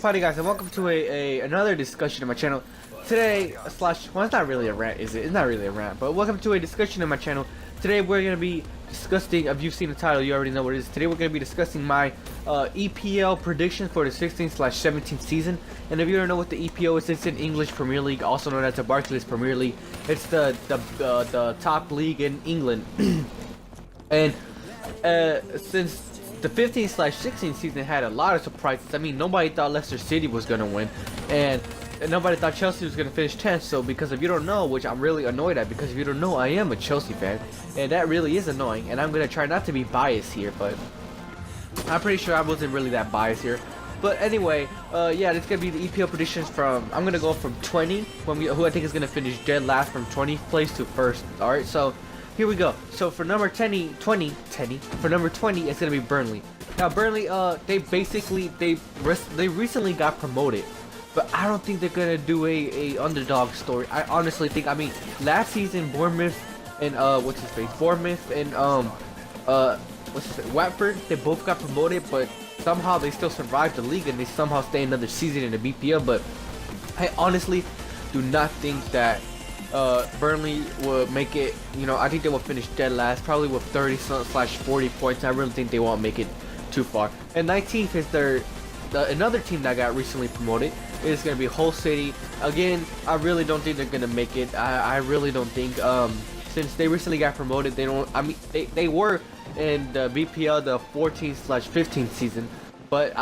Party guys, and welcome to another discussion on my channel. Today, well, it's not really a rant, is it? It's not really a rant, but welcome to a discussion on my channel. Today we're going to be discussing, if you've seen the title, you already know what it is. Today we're going to be discussing my EPL predictions for the 16/17 season. And if you don't know what the EPL is, it's in English Premier League, also known as the Barclays Premier League. It's the top league in England. And since the 15/16 season had a lot of surprises. I mean, nobody thought Leicester City was gonna win, and nobody thought Chelsea was gonna finish 10th. So, because if you don't know, which I'm really annoyed at, because if you don't know, I am a Chelsea fan, and that really is annoying. And I'm gonna try not to be biased here, but I'm pretty sure I wasn't really that biased here. But anyway, yeah, this is gonna be the EPL predictions from. I'm gonna go from 20, who I think is gonna finish dead last, from 20th place to first. All right, so. Here we go. So for number 20, for number 20, it's gonna be Burnley. Now Burnley, they recently got promoted, but I don't think they're gonna do a underdog story. I honestly think. I mean, last season Bournemouth and Bournemouth and Watford, they both got promoted, but somehow they still survived the league and they somehow stay another season in the BPL. But I honestly do not think that. Burnley will make it. You know, I think they will finish dead last, probably with 30/40 points. I really think they won't make it too far. And 19th is another team that got recently promoted. It's gonna be Hull City. Again, I really don't think they're gonna make it. I really don't think. Since they recently got promoted, they don't. I mean, they were in the BPL the 14/15 season, but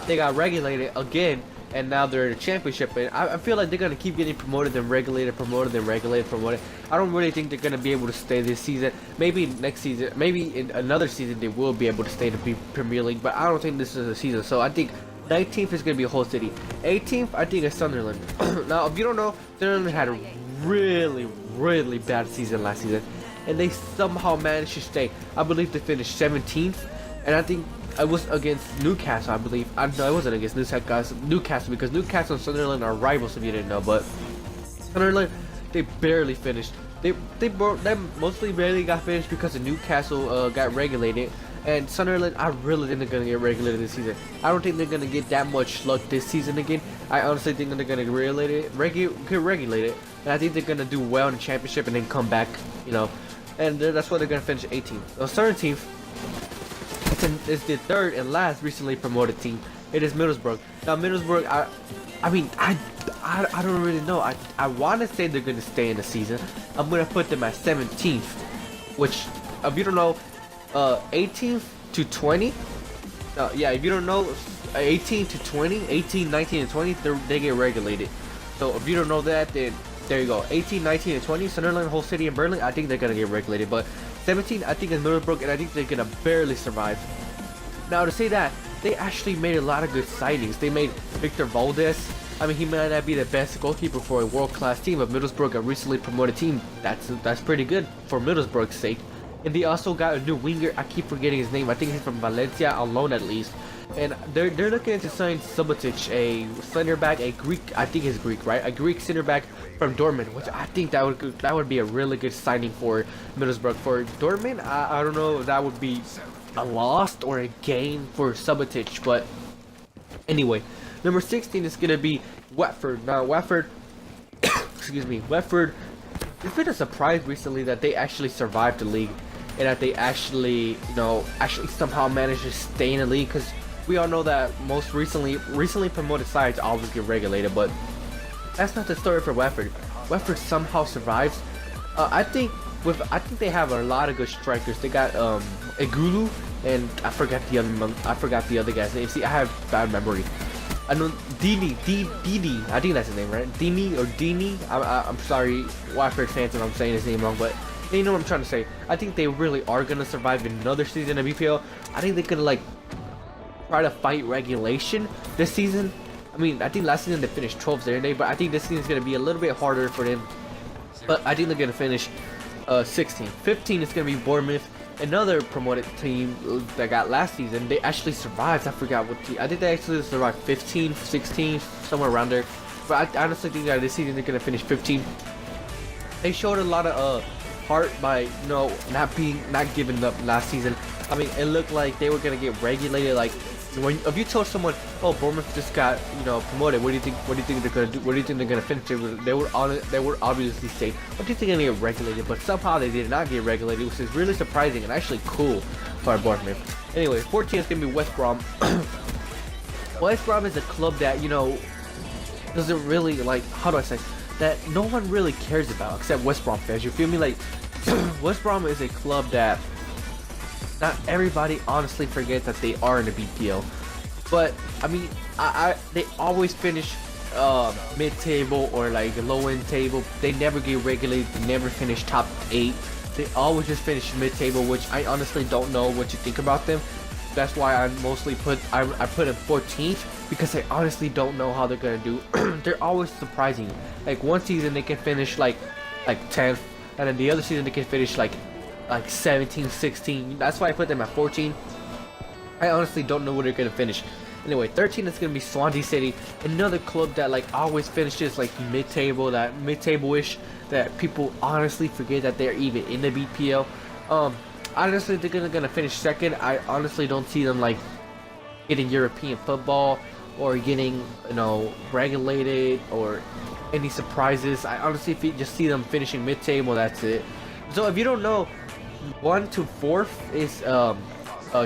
they got regulated again. And now they're in the championship, and I feel like they're gonna keep getting promoted and regulated, promoted and regulated, promoted. I don't really think they're gonna be able to stay this season. Maybe next season, maybe in another season they will be able to stay in the Premier League, but I don't think this is a season. So I think 19th is gonna be Hull City. 18th, I think, is Sunderland. Now, if you don't know, Sunderland had a really bad season last season, and they somehow managed to stay. I believe they finished 17th, and I think. I was against Newcastle, I believe. No, I wasn't against Newcastle, because Newcastle and Sunderland are rivals, if you didn't know. But Sunderland, they barely finished. They mostly barely got finished because the Newcastle got regulated, and Sunderland, I really think they're gonna get regulated this season. I don't think they're gonna get that much luck this season again. I honestly think they're gonna get regulated, and I think they're gonna do well in the championship and then come back, you know. And that's why they're gonna finish 18th. So 17th. It's the third and last recently promoted team. It is Middlesbrough. Now Middlesbrough, I mean, I don't really know. I want to say they're gonna stay in the season. I'm gonna put them at 17th, which, if you don't know, 18th to 20. Yeah, if you don't know, 18 to 20, 18, 19, and 20, they get regulated. So if you don't know that, then there you go. 18, 19, and 20, Sunderland, Hull City, and Burnley, I think they're gonna get regulated. But 17, I think, is Middlesbrough, and I think they're gonna barely survive. Now, to say that, they actually made a lot of good signings. They made Victor Valdez. I mean, he might not be the best goalkeeper for a world-class team, but Middlesbrough, a recently promoted team, that's pretty good for Middlesbrough's sake. And they also got a new winger. I keep forgetting his name. I think he's from Valencia, on loan at least. And they're looking to sign Subotic, a center back, a Greek. I think he's Greek, right? A Greek center back from Dortmund, which I think that would be a really good signing for Middlesbrough. For Dortmund, I don't know if that would be a loss or a gain for Subotic, but anyway, number 16 is gonna be Watford. Now Watford, excuse me, Watford. It's been a surprise recently that they actually survived the league, and that they actually somehow managed to stay in the league, because we all know that most recently promoted sides always get regulated, but that's not the story for Watford. Watford somehow survives. I think they have a lot of good strikers. They got Egulu, and I forgot the other guy's name. See, I have bad memory. I know Dini. I think that's his name, right? Dini. I'm sorry, Watford fans, if I'm saying his name wrong, but you know what I'm trying to say. I think they really are gonna survive another season of BPL. I think they're gonna try to fight regulation this season. I mean, I think last season they finished 12th, didn't they? But I think this season is gonna be a little bit harder for them. But I think they're gonna finish 16. 15 is gonna be Bournemouth. Another promoted team that got last season. They actually survived. I forgot what team. I think they actually survived 15, 16, somewhere around there. But I honestly think that this season they're gonna finish 15. They showed a lot of part by not giving up last season. I mean, it looked like they were gonna get regulated. Like, if you told someone, "Oh, Bournemouth just got promoted," what do you think? What do you think they're gonna do? What do you think they're gonna finish? They would obviously say, "What do you think they're gonna get regulated?" But somehow they did not get regulated, which is really surprising and actually cool for Bournemouth. Anyway, 14th is gonna be West Brom. West Brom is a club that doesn't really, like, how do I say, that no one really cares about except West Brom fans. You feel me? Like, West Brom is a club that not everybody honestly forgets that they are in the BPL. But I mean, they always finish mid-table or like low-end table. They never get regulated. They never finish top 8. They always just finish mid-table, which I honestly don't know what you think about them. That's why I mostly put them 14th, because I honestly don't know how they're gonna do. They're always surprising. Like, one season they can finish like 10th, and then the other season they can finish like 17, 16. That's why I put them at 14. I honestly don't know where they're gonna finish. Anyway, 13 is gonna be Swansea City, another club that like always finishes like mid-table, that mid-table-ish, that people honestly forget that they're even in the BPL. Honestly, they're gonna finish second. I honestly don't see them like getting European football or getting regulated or any surprises. I honestly just see them finishing mid-table. That's it. So if you don't know, 1 to 4th is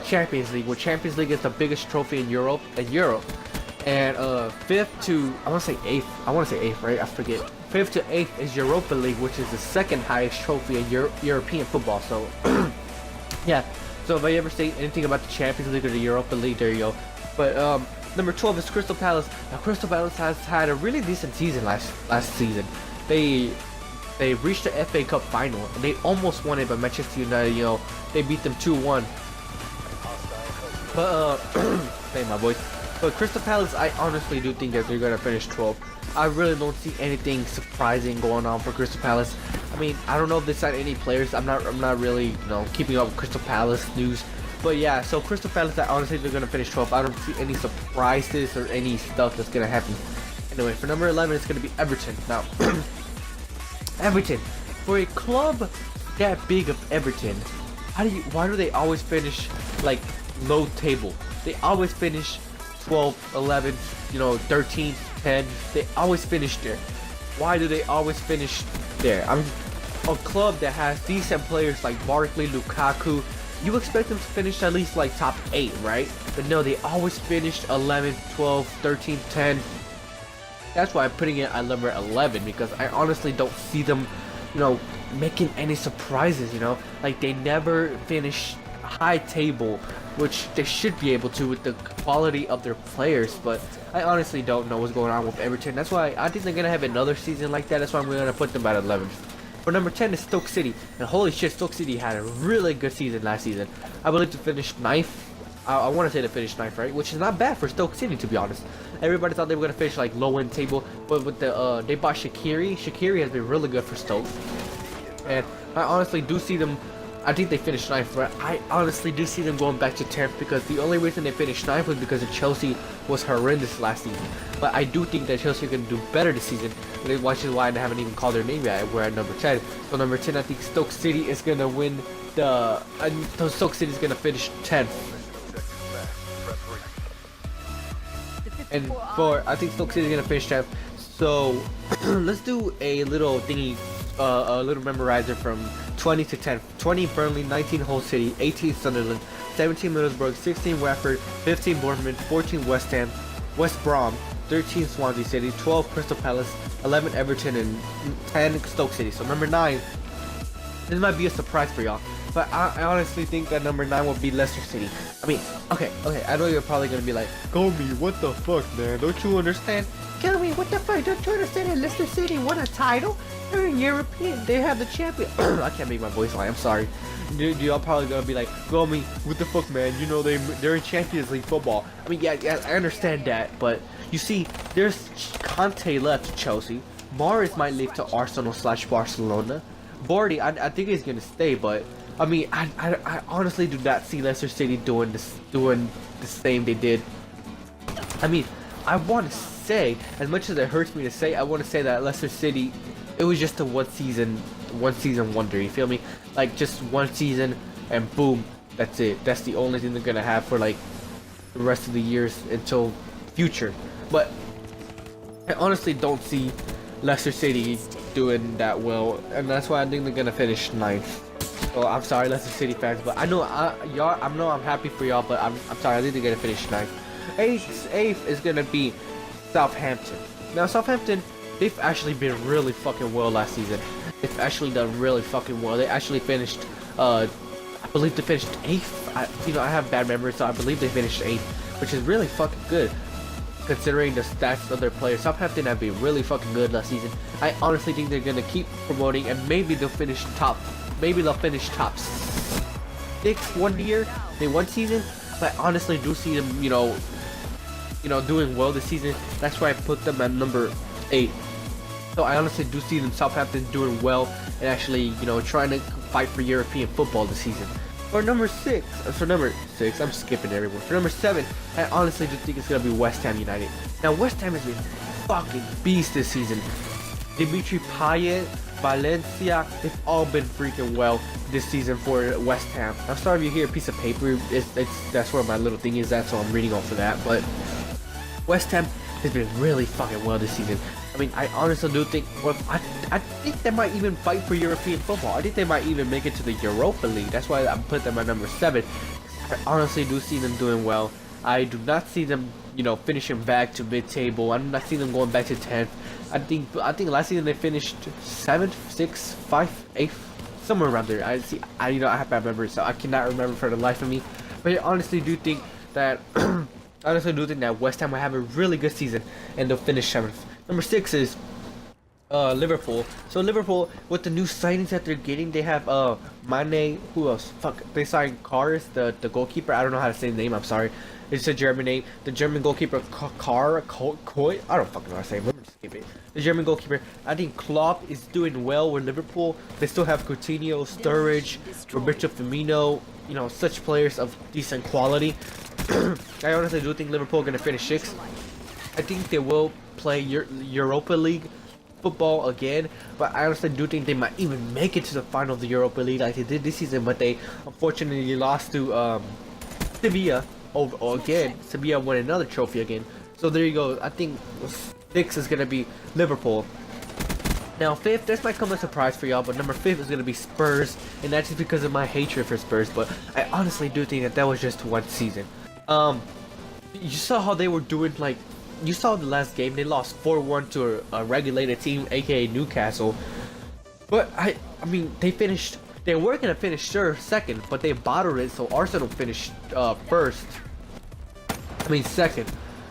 Champions League, where Champions League is the biggest trophy in Europe. And 5th to I want to say 8th, right? I forget. 5th to 8th is Europa League, which is the second highest trophy in European football. So yeah. So if I ever say anything about the Champions League or the Europa League, there you go. But number 12 is Crystal Palace. Now Crystal Palace has had a really decent season last season. They reached the FA Cup final and they almost won it, but Manchester United, they beat them 2-1. But say my voice. But Crystal Palace, I honestly do think that they're gonna finish 12th. I really don't see anything surprising going on for Crystal Palace. I mean, I don't know if they signed any players. I'm not really keeping up with Crystal Palace news. But yeah, so Crystal Palace, I honestly they're gonna finish 12th. I don't see any surprises or any stuff that's gonna happen. Anyway, for number 11, it's gonna be Everton. Now, Everton, for a club that big of Everton, why do they always finish like low table? They always finish 12, 11, 13, 10. They always finish there. Why do they always finish there? I mean, a club that has decent players like Barkley, Lukaku, you expect them to finish at least like top 8, right? But no, they always finished 11, 12, 13, 10. That's why I'm putting it at number 11, because I honestly don't see them, making any surprises, Like, they never finish high table, which they should be able to with the quality of their players, but I honestly don't know what's going on with Everton. That's why I think they're going to have another season like that. That's why I'm going to put them at 11th. For number 10 is Stoke City, and holy shit, Stoke City had a really good season last season. I believe to finish 9th. I want to say to finish 9th, right? Which is not bad for Stoke City, to be honest. Everybody thought they were going to finish like low-end table, but with the they bought Shaqiri. Shaqiri has been really good for Stoke, and I honestly do see them. I think they finished 9th, but I honestly do see them going back to 10th, because the only reason they finished 9th was because Chelsea was horrendous last season. But I do think that Chelsea are going to do better this season, which is why I haven't even called their name yet. We're at number 10. So number 10, I think Stoke City is going to win the... Stoke City is going to finish 10th. And I think Stoke City is going to finish 10th. So let's do a little thingy, a little memorizer from 20 to 10. 20 Burnley, 19 Hull City, 18 Sunderland, 17 Middlesbrough, 16 Watford, 15 Bournemouth, 14 West Ham, West Brom, 13 Swansea City, 12 Crystal Palace, 11 Everton, and 10 Stoke City. So number 9, this might be a surprise for y'all, but I honestly think that number 9 will be Leicester City. I mean, okay, I know you're probably gonna be like, Gomi, what the fuck, man? Don't you understand? Gomi, what the fuck? Don't you understand that Leicester City won a title? They're in European. They have the champion. I can't make my voice line. I'm sorry. Y'all probably gonna be like, Gomi, what the fuck, man? They're in Champions League football. I mean, yeah, I understand that, but you see, there's Conte left to Chelsea. Morris might leave to Arsenal/Barcelona. Bordy, I think he's gonna stay, but I mean, I honestly do not see Leicester City doing the same they did. I mean, I want to say, as much as it hurts me to say, I want to say that Leicester City, it was just a one season one season wonder. You feel me? Like just one season and boom, that's it. That's the only thing they're gonna have for like the rest of the years until future. But I honestly don't see Leicester City doing that well, and that's why I think they're gonna finish 9th. Well, I'm sorry, Leicester City fans, but I know y'all. I know I'm happy for y'all, but I'm sorry. I think they're gonna finish 9th. Eighth is gonna be Southampton. Now Southampton, they've actually been really fucking well last season. They've actually done really fucking well. They actually finished, I believe they finished 8th. I have bad memory, so I believe they finished 8th, which is really fucking good considering the stats of their players. Southampton have been really fucking good last season. I honestly think they're gonna keep promoting, and maybe they'll finish top. Maybe they'll finish top 6 one year, one season. But I honestly do see them, doing well this season. That's why I put them at number 8. So I honestly do see them, Southampton, doing well and actually, trying to fight for European football this season. For number 6, I'm skipping everyone. For number 7, I honestly do think it's gonna be West Ham United. Now West Ham has been fucking beast this season. Dimitri Payet, Valencia, they've all been freaking well this season for West Ham. I'm sorry if you hear a piece of paper. That's where my little thing is at, so I'm reading off of that. But West Ham has been really fucking well this season. I mean, I honestly do think, I think they might even fight for European football. I think they might even make it to the Europa League. That's why I put them at number 7. I honestly do see them doing well. I do not see them, finishing back to mid-table. I do not see them going back to 10th. I think last season they finished 7th, 6th, 5th, 8th, somewhere around there. I have bad memory, so I cannot remember for the life of me. But I honestly do think that West Ham will have a really good season and they'll finish 7th. Number 6 is Liverpool. So Liverpool, with the new signings that they're getting, they have Mane. Who else? Fuck, they signed Kars, the goalkeeper. I don't know how to say the name. I'm sorry. It's a German name. The German goalkeeper Koi. I don't fucking know how to say it. Let me just skip it. The German goalkeeper. I think Klopp is doing well with Liverpool. They still have Coutinho, Sturridge, Roberto Firmino. Such players of decent quality. I honestly do think Liverpool are gonna finish 6th. I think they will play Europa League football again, but I honestly do think they might even make it to the final of the Europa League like they did this season, but they unfortunately lost to Sevilla again. Sevilla won another trophy again. So there you go. I think 6 is gonna be Liverpool. Now 5th, this might come as a surprise for y'all, but number 5th is gonna be Spurs, and that's just because of my hatred for Spurs. But I honestly do think that was just one season. You saw how they were doing, like. You saw the last game, they lost 4-1 to a regulated team, aka Newcastle. But I mean, they were gonna finish 2nd, but they bottled it, so Arsenal finished 2nd.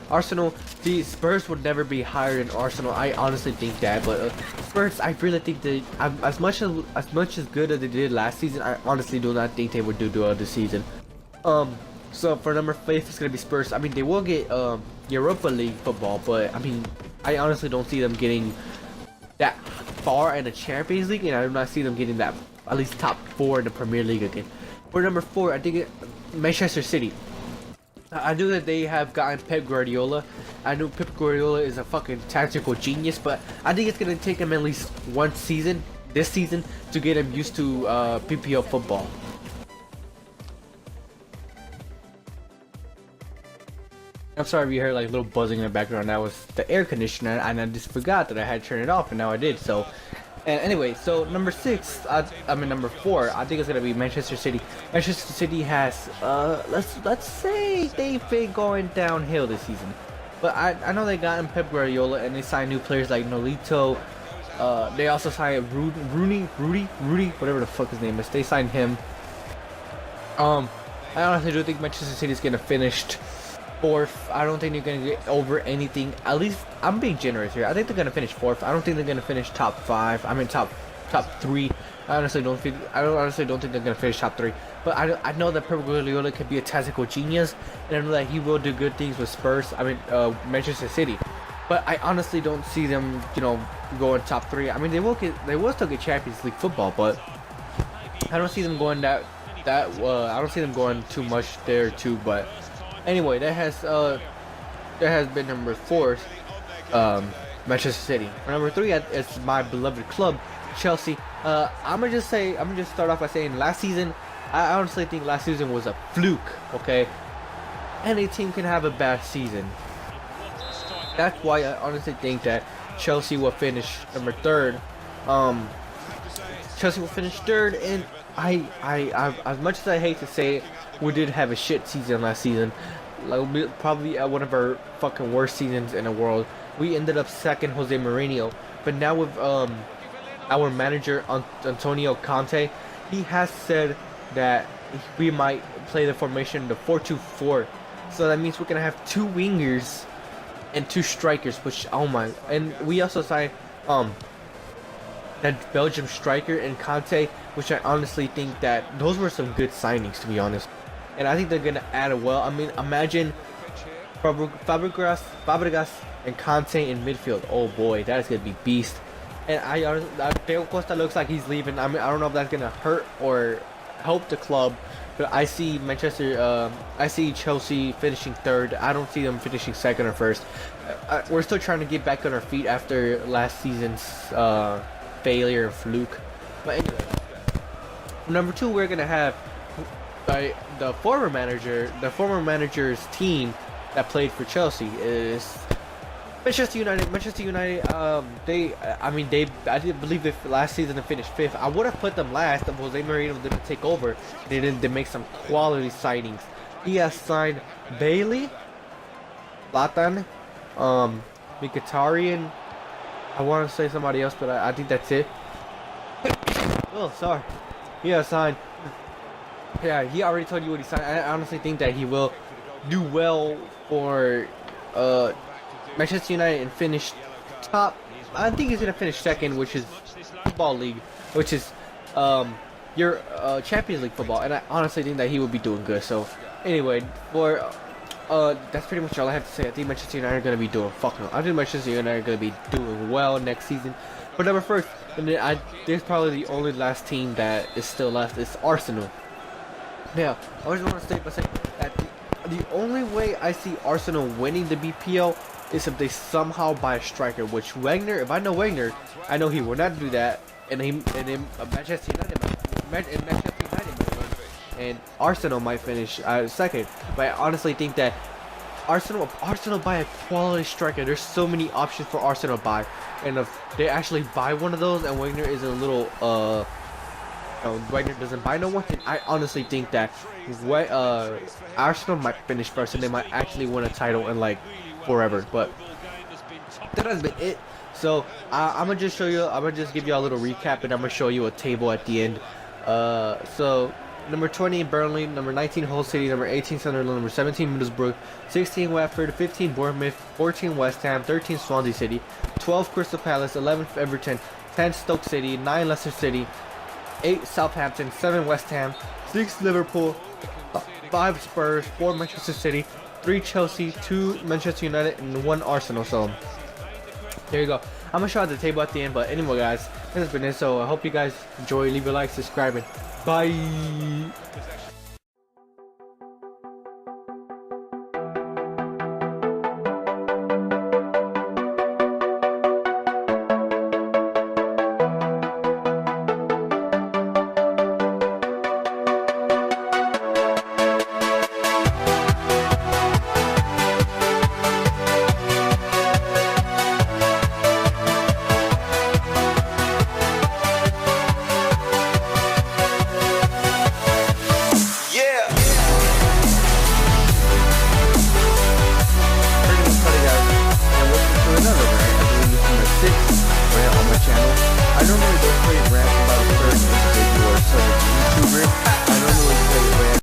Arsenal, the Spurs would never be higher than Arsenal. I honestly think that, but Spurs, I really think they, as much as good as they did last season, I honestly do not think they would do well this season. So for number 5, it's gonna be Spurs. I mean, they will get Europa League football, but I mean, I honestly don't see them getting that far in the Champions League, and I do not see them getting that at least top 4 in the Premier League again. For number 4, I think Manchester City. I knew that they have gotten Pep Guardiola. I knew Pep Guardiola is a fucking tactical genius, but I think it's gonna take him at least one season, this season, to get him used to PPL football. I'm sorry if you heard like a little buzzing in the background. That was the air conditioner, and I just forgot that I had to turn it off, and now I did. So, and anyway, so number 6, number 4, I think it's gonna be Manchester City. Manchester City has, let's say they've been going downhill this season, but I know they got in Pep Guardiola, and they signed new players like Nolito. They also signed Rudy, whatever the fuck his name is. They signed him. I honestly do think Manchester City is gonna finish 4th. I don't think they're gonna get over anything. At least I'm being generous here. I think they're gonna finish 4th. I don't think they're gonna finish top 5. I mean top 3. I honestly don't think they're gonna finish top 3. But I know that Pep Guardiola can be a tactical genius, and I know that he will do good things with Spurs. Manchester City. But I honestly don't see them, going top 3. I mean, they will still get Champions League football, but I don't see them going I don't see them going too much there too. But anyway, that has been number 4, Manchester City. For number 3, it's my beloved club, Chelsea. I'm gonna just start off by saying last season, I honestly think last season was a fluke. Okay, any team can have a bad season. That's why I honestly think that Chelsea will finish number 3rd. Chelsea will finish 3rd, and I as much as I hate to say it, we did have a shit season last season. Like, probably one of our fucking worst seasons in the world. We ended up 2nd, Jose Mourinho. But now with our manager Antonio Conte, he has said that we might play the formation the 4-2-4. So that means we're gonna have 2 wingers and 2 strikers, which, oh my. And we also signed that Belgium striker and Conte, which I honestly think that those were some good signings, to be honest. And I think they're gonna add it well. I mean, imagine Fabregas and Conte in midfield. Oh boy, that is gonna be beast. And Diego Costa looks like he's leaving. I mean, I don't know if that's gonna hurt or help the club, but I see Chelsea finishing 3rd. I don't see them finishing 2nd or 1st. We're still trying to get back on our feet after last season's failure and fluke. But anyway, number 2, we're gonna have the former manager's team that played for Chelsea is Manchester United. I didn't believe it last season to finish 5th. I would have put them last if Jose Mourinho didn't take over. They make some quality signings. He has signed Bailey, Zlatan, Mkhitaryan. I want to say somebody else, but I think that's it. Oh, sorry. He has signed. Yeah, he already told you what he signed. I honestly think that he will do well for Manchester United and finish top. I think he's gonna finish 2nd, which is football league, which is your Champions League football. And I honestly think that he will be doing good. So anyway, for that's pretty much all I have to say. I think Manchester United are gonna be doing fucking. I think Manchester United are gonna be doing well next season. But number 1st, and then there's probably the only last team that is still left is Arsenal. Now, I just want to state by saying that the only way I see Arsenal winning the BPL is if they somehow buy a striker. Which Wagner, if I know Wagner, I know he will not do that. And Manchester United might win, and Arsenal might finish 2nd. But I honestly think that Arsenal buy a quality striker. There's so many options for Arsenal to buy, and if they actually buy one of those, and Wagner is a little Wagner doesn't buy no one, then I honestly think that Arsenal might finish 1st, and they might actually win a title in like forever. But that has been it. So I'm gonna just give you a little recap, and I'm gonna show you a table at the end. So number 20 Burnley, number 19 Hull City, number 18 Sunderland, number 17 Middlesbrough, 16 Watford, 15 Bournemouth, 14 West Ham, 13 Swansea City, 12 Crystal Palace, 11 Everton, 10 Stoke City, 9 Leicester City, 8 Southampton, 7 West Ham, 6 Liverpool, 5 Spurs, 4 Manchester City, 3 Chelsea, 2 Manchester United, and 1 Arsenal. So there you go. I'm gonna show out the table at the end, but anyway, guys, this has been it. So I hope you guys enjoy. Leave a like, subscribe, and bye.